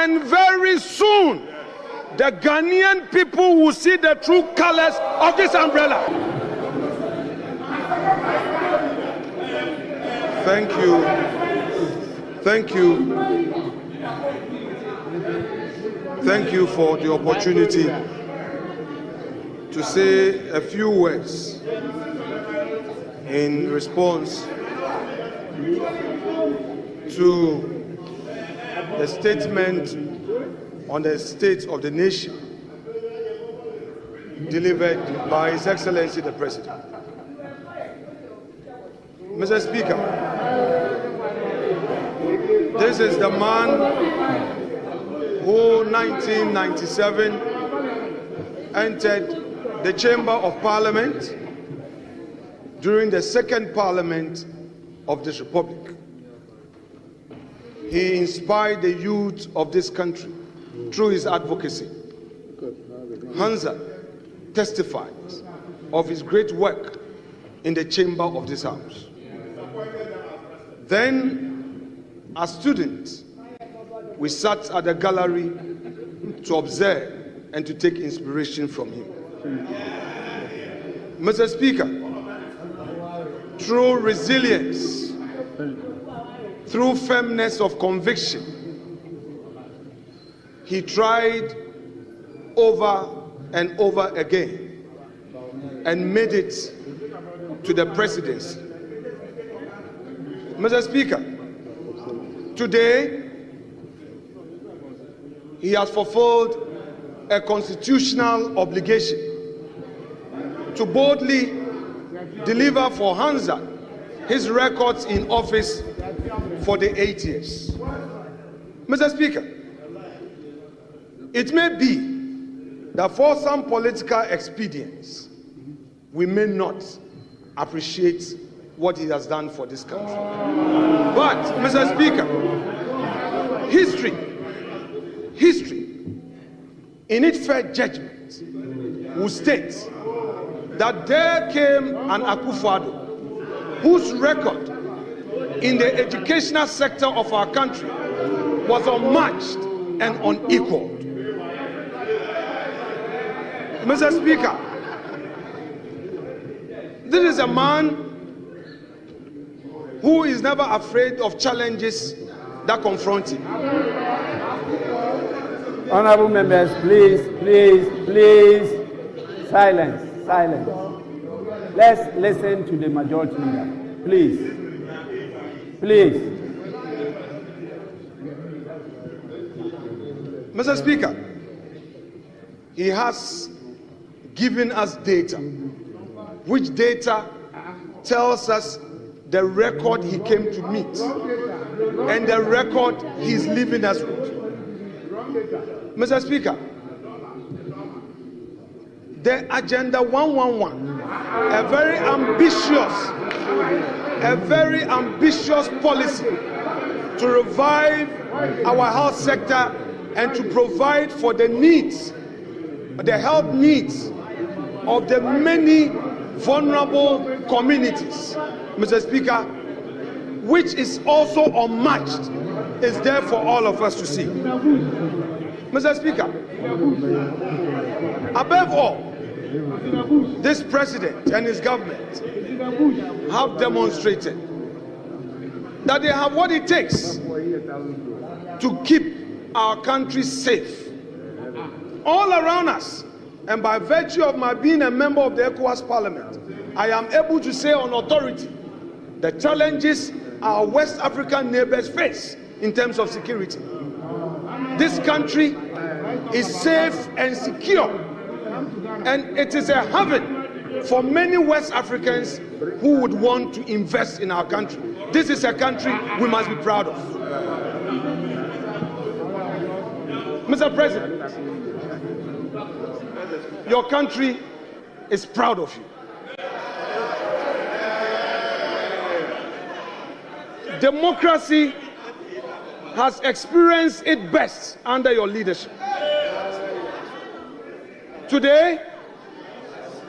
And very soon, the Ghanaian people will see the true colors of this umbrella. Thank you. Thank you. Thank you for the opportunity to say a few words in response to the statement on the state of the nation delivered by His Excellency the President. Mr. Speaker, this is the man who, 1997, entered the Chamber of Parliament during the second Parliament of this Republic. He inspired the youth of this country through his advocacy. Hansa testified of his great work in the chamber of this house. Then, as students, we sat at the gallery to observe and to take inspiration from him. Mr. Speaker, through resilience, through firmness of conviction, he tried over and over again and made it to the presidency. Mr. Speaker, today he has fulfilled a constitutional obligation to boldly deliver for Hansa his records in office for the 8 years. Mr. Speaker, it may be that for some political expedients, we may not appreciate what he has done for this country. But, Mr. Speaker, history, in its fair judgment, will state that there came an Akufo-Addo whose record in the educational sector of our country was unmatched and unequaled. Mr. Speaker, this is a man who is never afraid of challenges that confront him. Honorable members, please, silence. Let's listen to the majority leader, please. Mr. Speaker, he has given us data, which data tells us the record he came to meet and the record he's leaving us with. Mr. Speaker, the Agenda 111, a very ambitious policy to revive our health sector and to provide for the needs, the health needs of the many vulnerable communities, Mr. Speaker, which is also unmatched, is there for all of us to see. Mr. Speaker, above all, this president and his government have demonstrated that they have what it takes to keep our country safe all around us. And by virtue of my being a member of the ECOWAS Parliament, I am able to say on authority the challenges our West African neighbors face in terms of security. This country is safe and secure, and it is a haven for many West Africans who would want to invest in our country. This is a country we must be proud of. Mr. President, your country is proud of you. Democracy has experienced its best under your leadership. Today,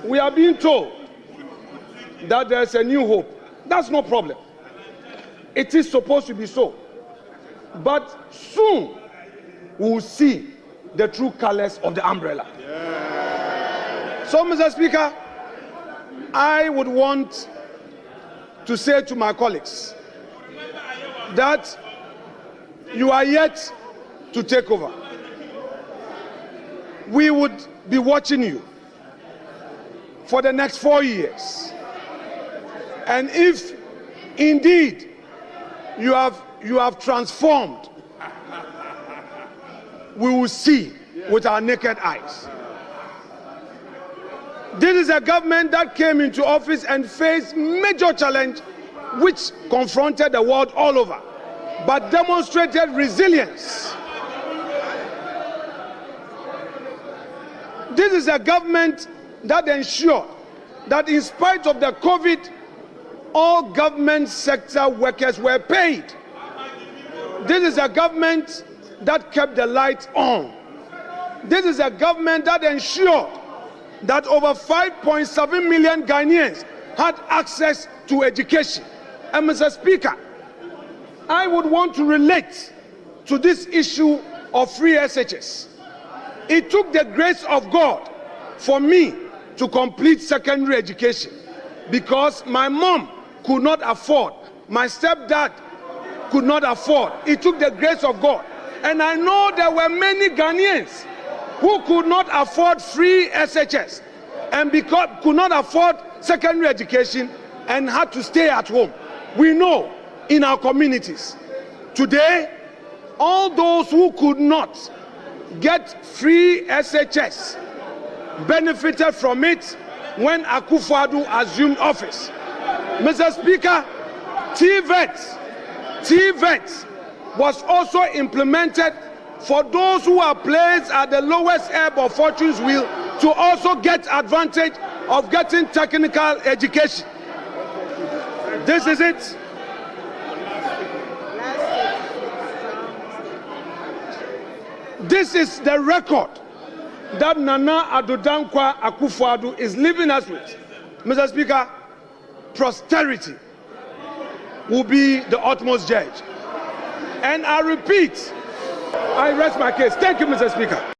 we are being told that there's a new hope. That's no problem. It is supposed to be so. But soon, we will see the true colors of the umbrella. So, Mr. Speaker, I would want to say to my colleagues that you are yet to take over. We would be watching you for the next 4 years. And if indeed you have transformed, we will see with our naked eyes. This is a government that came into office and faced major challenge which confronted the world all over, but demonstrated resilience. This is a government that ensured that in spite of the COVID, all government sector workers were paid. This is a government that kept the lights on. This is a government that ensured that over 5.7 million Ghanaians had access to education. And Mr. Speaker, I would want to relate to this issue of free SHS. It took the grace of God for me to complete secondary education because my mom could not afford, my stepdad could not afford. It took the grace of God. And I know there were many Ghanaians who could not afford free SHS and because could not afford secondary education and had to stay at home. We know in our communities today, all those who could not get free SHS benefited from it when Akufo-Addo assumed office. Mr. Speaker, TVET was also implemented for those who are placed at the lowest ebb of fortune's wheel to also get advantage of getting technical education. This is it. This is the record that Nana Addo Dankwa Akufo-Addo is leaving us with. Mr. Speaker, posterity will be the utmost judge. And I repeat, I rest my case. Thank you, Mr. Speaker.